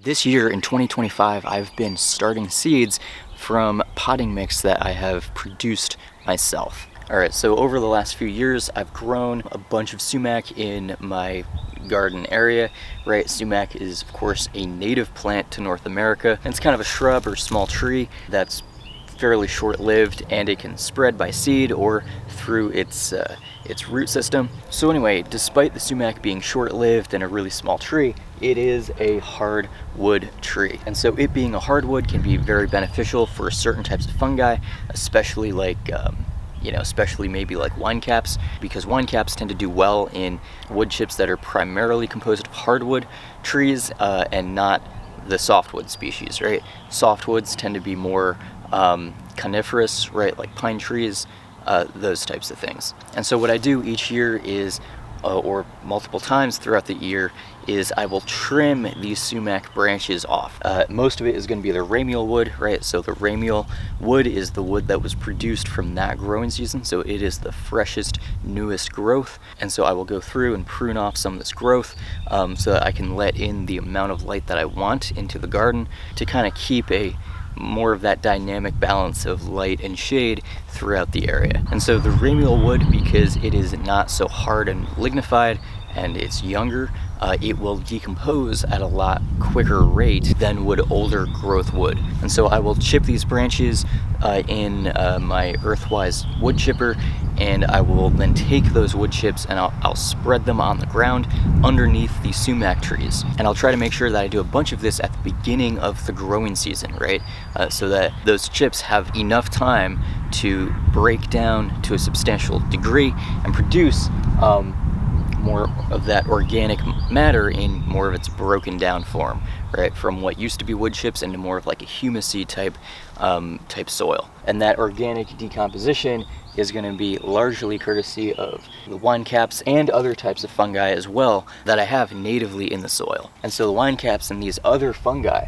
This year in 2025, I've been starting seeds from potting mix that I have produced myself. Alright, so over the last few years, I've grown a bunch of sumac in my garden area, right? Sumac is, of course, a native plant to North America. It's kind of a shrub or small tree that's fairly short-lived, and it can spread by seed or through its root system. So anyway, despite the sumac being short-lived and a really small tree, it is a hardwood tree. And so it being a hardwood can be very beneficial for certain types of fungi, especially like especially maybe like wine caps, because wine caps tend to do well in wood chips that are primarily composed of hardwood trees and not the softwood species, right? Softwoods tend to be more coniferous, right? Like pine trees, those types of things. And so what I do each year is, or multiple times throughout the year, is I will trim these sumac branches off. Most of it is going to be the ramial wood, right? So the ramial wood is the wood that was produced from that growing season, so it is the freshest, newest growth. And so I will go through and prune off some of this growth so that I can let in the amount of light that I want into the garden to kind of keep more of that dynamic balance of light and shade throughout the area. And so the ramial wood, because it is not so hard and lignified and it's younger, it will decompose at a lot quicker rate than would older growth wood. And so I will chip these branches in my EARTHWISE wood chipper, and I will then take those wood chips and I'll spread them on the ground underneath the sumac trees. And I'll try to make sure that I do a bunch of this at the beginning of the growing season, right? So that those chips have enough time to break down to a substantial degree and produce more of that organic matter in more of its broken down form, right? From what used to be wood chips into more of like a humusy type soil. And that organic decomposition is going to be largely courtesy of the wine caps and other types of fungi as well that I have natively in the soil. And so the wine caps and these other fungi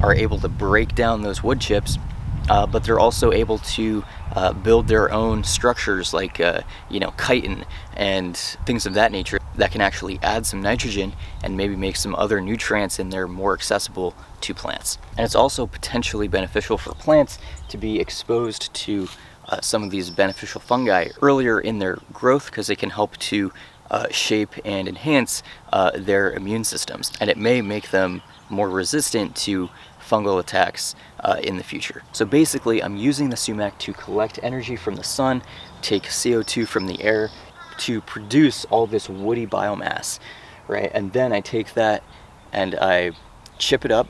are able to break down those wood chips, but they're also able to build their own structures like chitin and things of that nature that can actually add some nitrogen and maybe make some other nutrients in there more accessible to plants. And it's also potentially beneficial for plants to be exposed to some of these beneficial fungi earlier in their growth, because they can help to shape and enhance their immune systems, and it may make them more resistant to fungal attacks in the future. So basically, I'm using the sumac to collect energy from the sun, take CO2 from the air to produce all this woody biomass, right? And then I take that and I chip it up,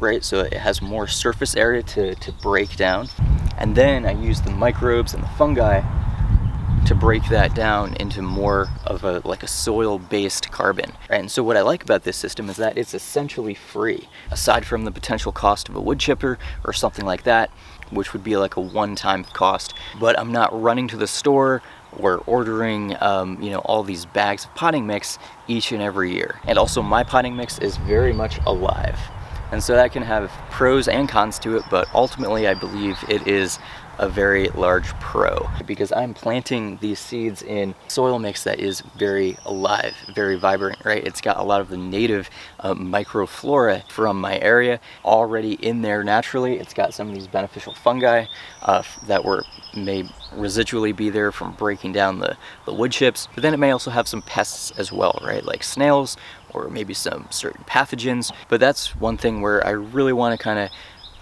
right? So it has more surface area to break down. And then I use the microbes and the fungi to break that down into more of a soil-based carbon. Right? And so what I like about this system is that it's essentially free, aside from the potential cost of a wood chipper or something like that, which would be like a one-time cost. But I'm not running to the store or ordering all these bags of potting mix each and every year. And also my potting mix is very much alive. And so that can have pros and cons to it, but ultimately I believe it is a very large pro, because I'm planting these seeds in soil mix that is very alive, very vibrant, right? It's got a lot of the native microflora from my area already in there naturally. It's got some of these beneficial fungi that may residually be there from breaking down the wood chips, but then it may also have some pests as well, right? Like snails or maybe some certain pathogens. But that's one thing where I really want to kind of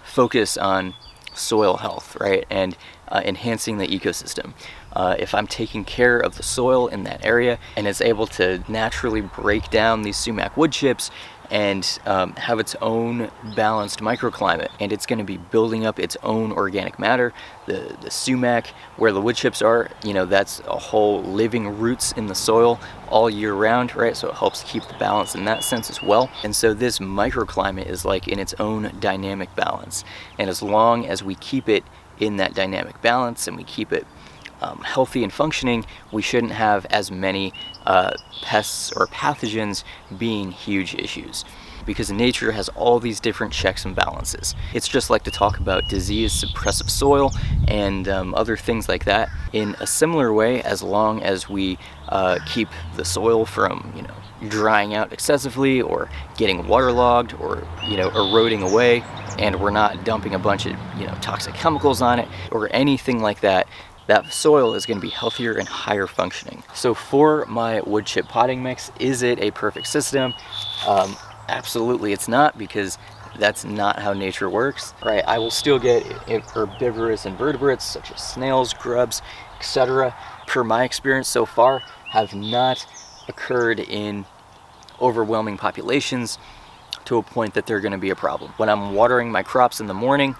focus on soil health, right, and enhancing the ecosystem. If I'm taking care of the soil in that area and it's able to naturally break down these sumac wood chips and have its own balanced microclimate, and it's going to be building up its own organic matter. The sumac, where the wood chips are, that's a whole living roots in the soil all year round, right? So it helps keep the balance in that sense as well. And so this microclimate is like in its own dynamic balance. And as long as we keep it in that dynamic balance and we keep it healthy and functioning, we shouldn't have as many pests or pathogens being huge issues, because nature has all these different checks and balances. It's just like to talk about disease suppressive soil and other things like that in a similar way, as long as we keep the soil from drying out excessively or getting waterlogged or, you know, eroding away, and we're not dumping a bunch of, you know, toxic chemicals on it or anything like that, that soil is going to be healthier and higher functioning. So for my wood chip potting mix, is it a perfect system? Absolutely it's not, because that's not how nature works, right? I will still get herbivorous invertebrates such as snails, grubs, etc. Per my experience so far, have not occurred in overwhelming populations to a point that they're going to be a problem. When I'm watering my crops in the morning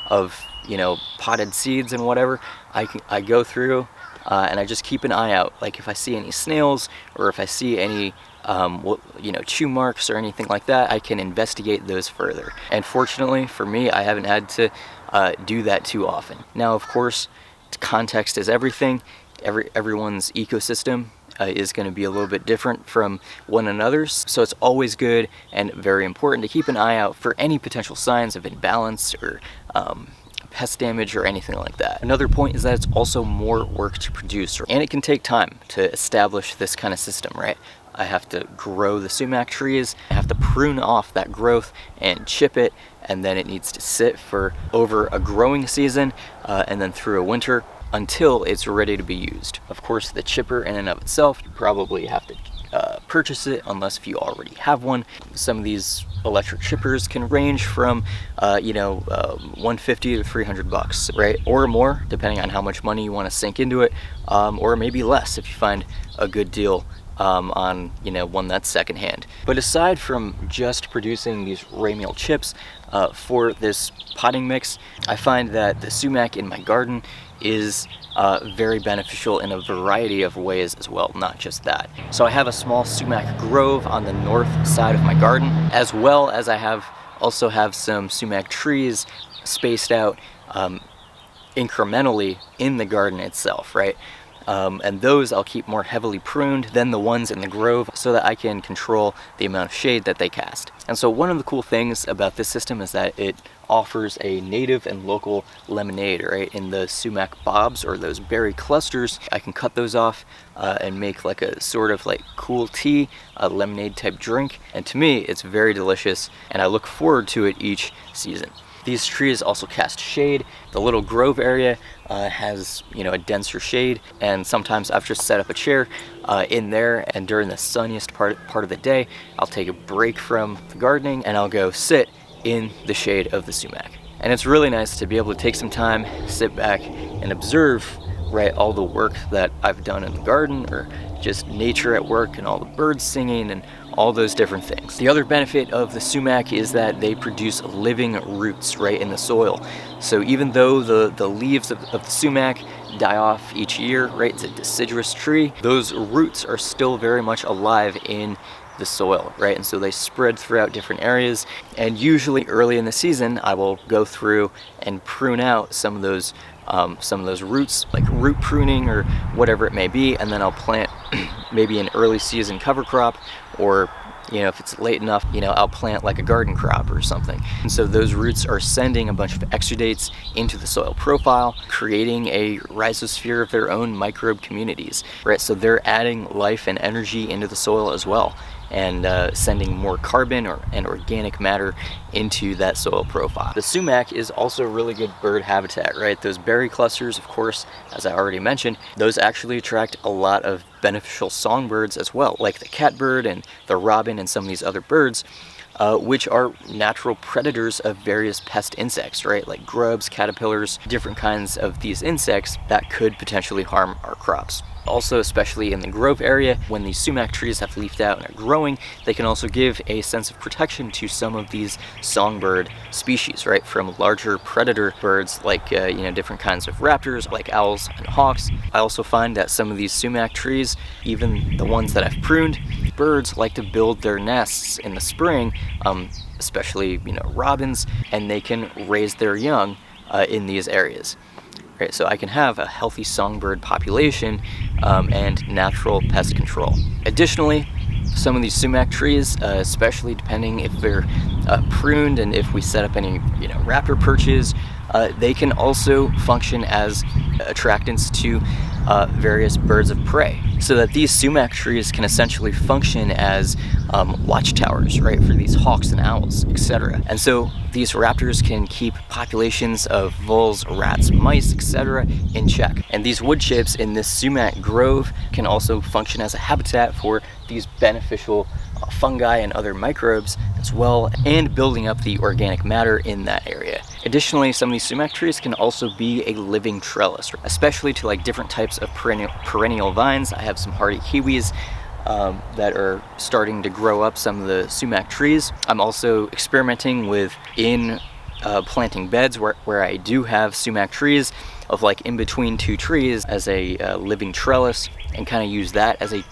of, you know, potted seeds and whatever, I go through and I just keep an eye out. Like if I see any snails or if I see any you know, chew marks or anything like that, I can investigate those further. And fortunately for me, I haven't had to do that too often. Now, of course, context is everything. Everyone's ecosystem is going to be a little bit different from one another's, so it's always good and very important to keep an eye out for any potential signs of imbalance or pest damage or anything like that. Another point is that it's also more work to produce, and it can take time to establish this kind of system, right? I have to grow the sumac trees, I have to prune off that growth and chip it, and then it needs to sit for over a growing season and then through a winter until it's ready to be used. Of course, the chipper in and of itself, you probably have to purchase it unless if you already have one. Some of these electric chippers can range from you know, $150 to $300, right? Or more, depending on how much money you want to sink into it, or maybe less if you find a good deal on, you know, one that's secondhand. But aside from just producing these ramial chips for this potting mix, I find that the sumac in my garden is very beneficial in a variety of ways as well, not just that. So I have a small sumac grove on the north side of my garden, as well as I also have some sumac trees spaced out incrementally in the garden itself, right? And those I'll keep more heavily pruned than the ones in the grove so that I can control the amount of shade that they cast. And so one of the cool things about this system is that it offers a native and local lemonade, right? In the sumac bobs, or those berry clusters, I can cut those off and make like a sort of like cool tea, a lemonade type drink. And to me, it's very delicious, and I look forward to it each season. These trees also cast shade. The little grove area has, you know, a denser shade, and sometimes I've just set up a chair in there, and during the sunniest part of the day, I'll take a break from the gardening and I'll go sit in the shade of the sumac. And it's really nice to be able to take some time, sit back and observe, right, all the work that I've done in the garden, or just nature at work and all the birds singing and all those different things. The other benefit of the sumac is that they produce living roots right in the soil. So even though the leaves of the sumac die off each year, right, it's a deciduous tree, those roots are still very much alive in the soil, right? And so they spread throughout different areas, and usually early in the season I will go through and prune out some of those roots, like root pruning or whatever it may be, and then I'll plant maybe an early season cover crop, or, you know, if it's late enough, you know, I'll plant like a garden crop or something. And so those roots are sending a bunch of exudates into the soil profile, creating a rhizosphere of their own microbe communities, right? So they're adding life and energy into the soil as well, and sending more carbon and organic matter into that soil profile. The sumac is also really good bird habitat, right? Those berry clusters, of course, as I already mentioned, those actually attract a lot of beneficial songbirds as well, like the catbird and the robin and some of these other birds, which are natural predators of various pest insects, right? Like grubs, caterpillars, different kinds of these insects that could potentially harm our crops. Also, especially in the grove area, when these sumac trees have leafed out and are growing, they can also give a sense of protection to some of these songbird species, right? From larger predator birds like, you know, different kinds of raptors like owls and hawks. I also find that some of these sumac trees, even the ones that I've pruned, birds like to build their nests in the spring, especially, you know, robins, and they can raise their young in these areas. Right, so I can have a healthy songbird population and natural pest control. Additionally, some of these sumac trees, especially depending if they're pruned and if we set up any, you know, raptor perches they can also function as attractants to various birds of prey, so that these sumac trees can essentially function as watchtowers, right, for these hawks and owls, etc. And so these raptors can keep populations of voles, rats, mice, etc. in check. And these wood chips in this sumac grove can also function as a habitat for these beneficial fungi and other microbes as well, and building up the organic matter in that area. Additionally, some of these sumac trees can also be a living trellis, especially to like different types of perennial vines. I have some hardy kiwis that are starting to grow up some of the sumac trees. I'm also experimenting with planting beds where I do have sumac trees of like in between two trees as a living trellis, and kind of use that as a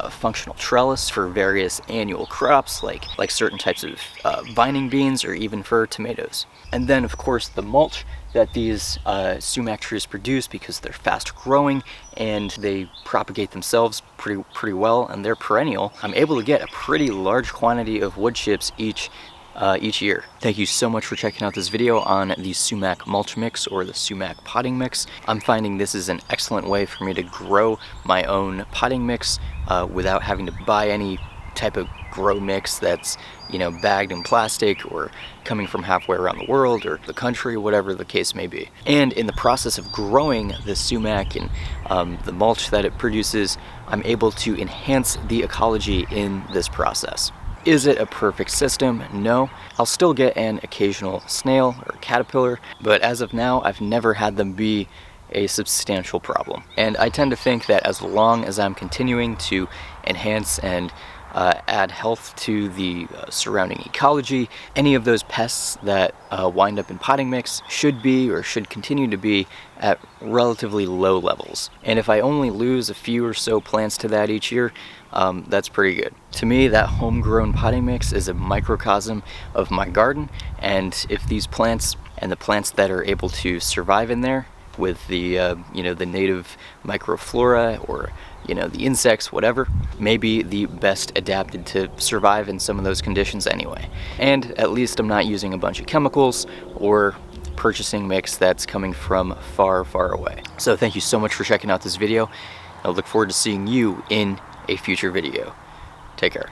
functional trellis for various annual crops like certain types of vining beans, or even for tomatoes. And then of course the mulch that these sumac trees produce, because they're fast growing and they propagate themselves pretty well and they're perennial, I'm able to get a pretty large quantity of wood chips each year. Thank you so much for checking out this video on the sumac mulch mix, or the sumac potting mix. I'm finding this is an excellent way for me to grow my own potting mix without having to buy any type of grow mix that's, you know, bagged in plastic or coming from halfway around the world or the country, whatever the case may be. And in the process of growing the sumac and the mulch that it produces, I'm able to enhance the ecology in this process. Is it a perfect system? No. I'll still get an occasional snail or caterpillar, but as of now, I've never had them be a substantial problem. And I tend to think that as long as I'm continuing to enhance and add health to the surrounding ecology, any of those pests that wind up in potting mix should continue to be at relatively low levels. And if I only lose a few or so plants to that each year, that's pretty good. To me, that homegrown potting mix is a microcosm of my garden, and if these plants and the plants that are able to survive in there with the the native microflora, or the insects, whatever, may be the best adapted to survive in some of those conditions anyway. And at least I'm not using a bunch of chemicals or purchasing mix that's coming from far away. So thank you so much for checking out this video. I look forward to seeing you in a future video. Take care.